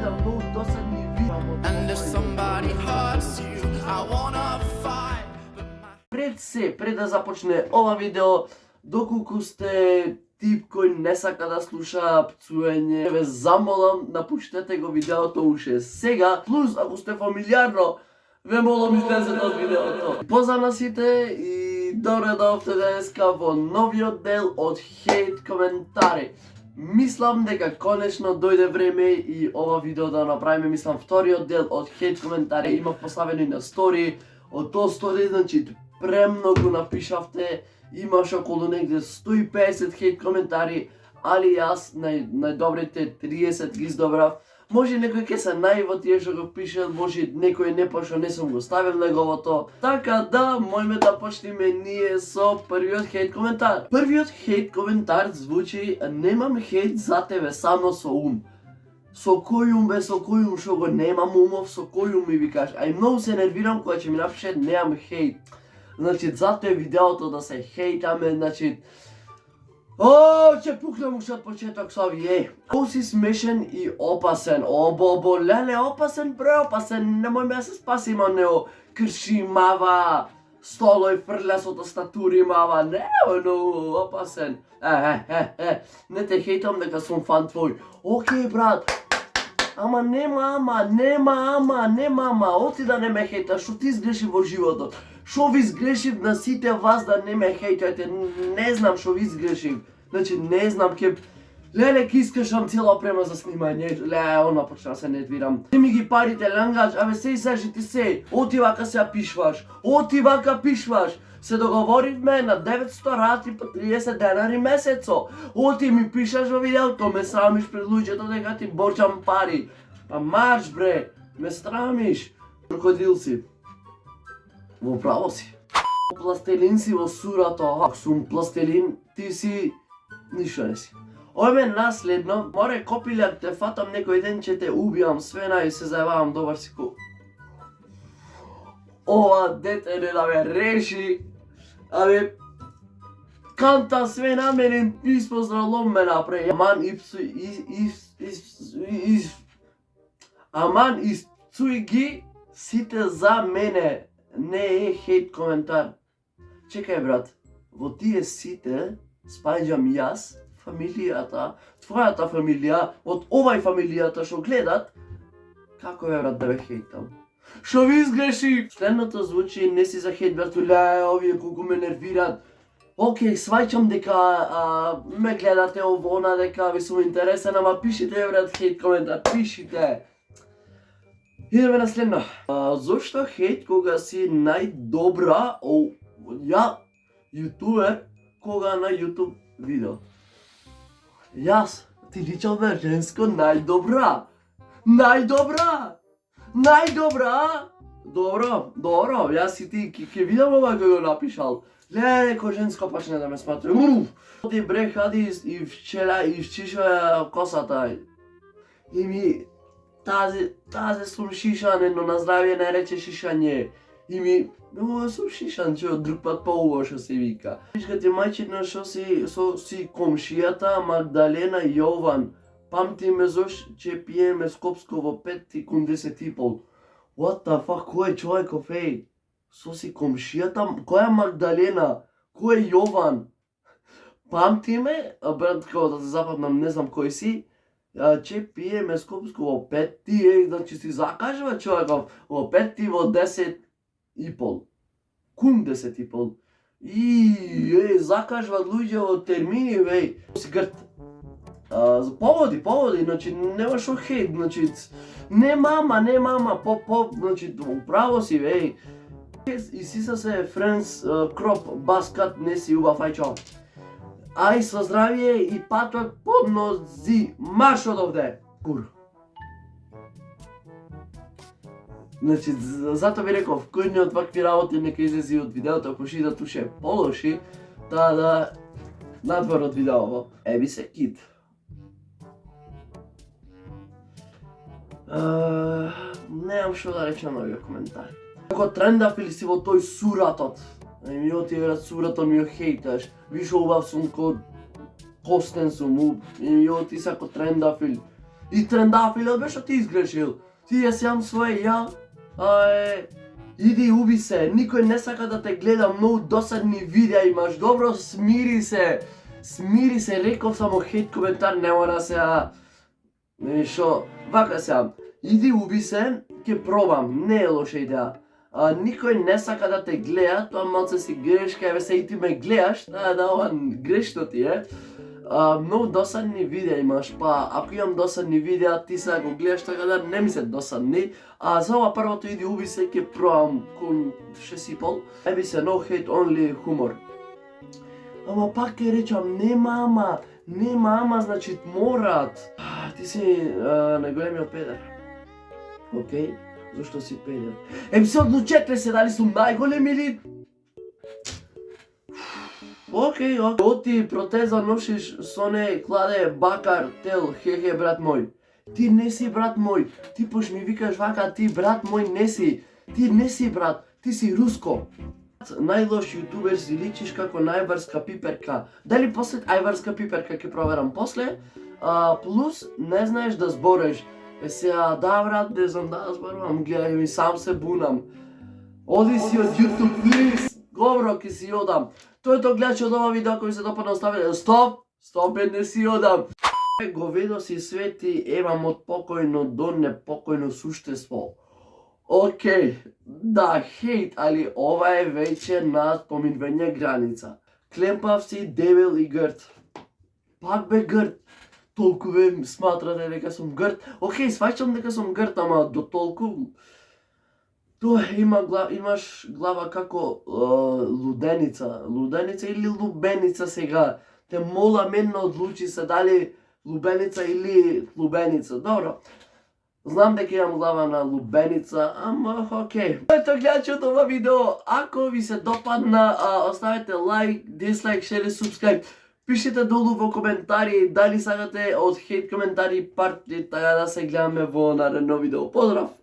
гледам многу досадни видеа. And if somebody hurts you, I wanna fight. Пред да започне ова видео, доколку сте тип кој не сака да слуша пцуење, ве замолам, напуштете го видеото уште сега, плюс ако сте фамилиарно, ве молам излезете од видеото. Поздрав сите и доредовте денеска во новиот дел од хейт коментари. Мислам дека конечно дојде време и ова видео да направиме, мислам вториот дел од хейт коментари. Имав поставено и на стори, од тоа стори, значи премногу напишавте, имаш околу негде 150 хейт коментари, али јас најдобрите 30 ги издобрав. Може некој ке се најва тие што го пишел, може некој не пошто не сум го ставил неговото. Така да, мојме да почнеме ние со првиот хейт коментар. Првиот хейт коментар звучи: немам хейт за тебе, само со ум. Со кој ум бе, со кој ум што го немам умов, со кој ум ми викаш? Ај многу се нервирам кога ќе ми напише немам хейт. Значи, зато е видеото да се хейтаме, значи... Ќе пукнем уште од почеток со овие. О, си смешен и опасен. О, бобо, леле, опасен, преопасен. Немој ме се спаси, ма нео. Крши, мава, столој, фрля со тастатури, мава. Нео, но, опасен. Не те хейтам дека сум фан твој. Океј, брат. Ама нема, оти да не ме хейташ, што ти сгреши во животот. Шо ви сгрешив на сите вас да не ме хейтате, не знам шо ви сгрешив. Значи, не знам, леле, ке искашам цела опрема за снимање, она почна се нервирам. Ти ми ги парите, лангаж, абе сеј сажи ти сеј, оти вака се пишваш. Се договоривме на 900 рати по 30 денари месецо. Оти ми пишаш во видеото, ме срамиш пред луѓето дека ти борчам пари. Па марш бре, ме срамиш. Крокодил си. Во право си. Пластелин си во сурато. Ако сум пластелин, ти си... ништо не си. Ојме наследно, море копилјак те фатам некој ден, ќе те убијам свена и се зајавам добар си ко... Ова дете не да ме реши. Абе, канта свена мене писмо зралом ме направи. Аман исцуј ги сите за мене. Не е хейт коментар. Чекај, брат, во тие сите спаѓам јас, фамилијата, твојата фамилија, од овај фамилијата што гледат, како е, брат, да ве хейтам? Шо ви изгреши? Следното звучи: не си за хейт, брат, овие колку ме нервират. Океј, сваќам дека ме гледате овона, дека ви сум интересен, ама пишите, брат, хейт коментар, пишите. Идеме на следно. Зошто хейт кога си најдобра, јутубер, кога на јутуб видео? Јас, ти личам бе женско најдобра. Добро, јас и ти ќе видам ова кој го напишал. Леле, кој женско почне да ме сматрува. Ти брехади и вчера исчиша косата. И ми... Тази сум шишан, но на здравје не рече шишање. И ми, сум шишан, че од друг пат поубаво шо се вика. Вишкате мајчина шо си комшијата Магдалена Јован. Памтиме зош, че пиеме скопско во 5:10:30. What the fuck, кој е човеков, еј? Со си комшијата, која Магдалена? Кој е Јован? Памтиме, брат, како да се западнам, не знам кој си. Че пиеме скопско во 5:00, значи си закажува човеков во 5:00 во 10:30. Кум 10:30. И закажуваат луѓе во термини, веј. Си грт. Поводи, значи нема шо хейт, значи не мама, значи управо си, веј. И сиса се френс кроп, баскат, не си убав, ај чао. Ај со здравје и паток под нози, марш од овде! Кур. Значи, зато ви реков, кој не од вакви работи нека излези од видеото, ако ши да туше полоши, да надвор од видеово. Еби се кит. Немам што да речам на овие коментари. Како трендав или си во тој суратот? Ми оти суратот ми ја хейташ. Вишо убав сум ко костен сум. Ми оти сако трендав или И трендафилот беше ти изгрешил. Ти јас јам своje ја. Иди уби се, никој не сака да те гледа, многу досадни видеа имаш, добро смири се. Смири се, реков само хейт коментар, не мора сега. Шо, вака сега, иди уби се, ќе пробам, не е лоша идеја. Никој не сака да те гледа, тоа малце си грешка, еве се и ти ме гледаш, да ова грешно ти е. Многу досадни видеа имаш, па ако имам досадни видеа, ти сега го гледаш така да не ми се досадни. За ова првото иди уби се, ќе пробам кон 6,5. Еби се, no hate, only humor. Ама пак ќе речам, нема ама, значи морат. Ти си најголемиот педер. Океј, зашто си педер? Се одлучете се дали сум најголем или... Океј, оти протеза носиш со не кладе бакар тел, хехе брат мој. Ти не си брат мој, ти пош ми викаш вака, ти брат мој не си. Ти не си брат, ти си руско. Најлош јутубер си личиш како најварска пиперка. Дали после ајварска пиперка ќе проверам после. Плюс не знаеш да збориш. Сега да брат, не знам да зборувам, гледај ми сам се бунам. Оди си од YouTube, please. Добро, ќе си одам. Тој тоа гледачи од ова видео, кој се допадна остави. Стоп, не си одам. Говедо си свети, емам од покојно до непокојно суштество. Океј, да, хейт, али ова е веќе над поминување граница. Клемпав си, дебел и грд. Пак бе грд. Толку бе сматрате дека сум грд. Океј, сваќам дека сум грд, ама до толку... Тоа имаш глава како луденица. Луденица или лубеница сега. Те мола мен одлучи се дали лубеница или лубеница. Добро. Знам дека имам глава на лубеница, ама океј. Ето гледачи од ова видео. Ако ви се допадна, оставете лайк, дислайк, шер и субскрайб. Пишете долу во коментари дали сакате од хейт коментари парти, така да се гледаме во наредно видео. Поздрав!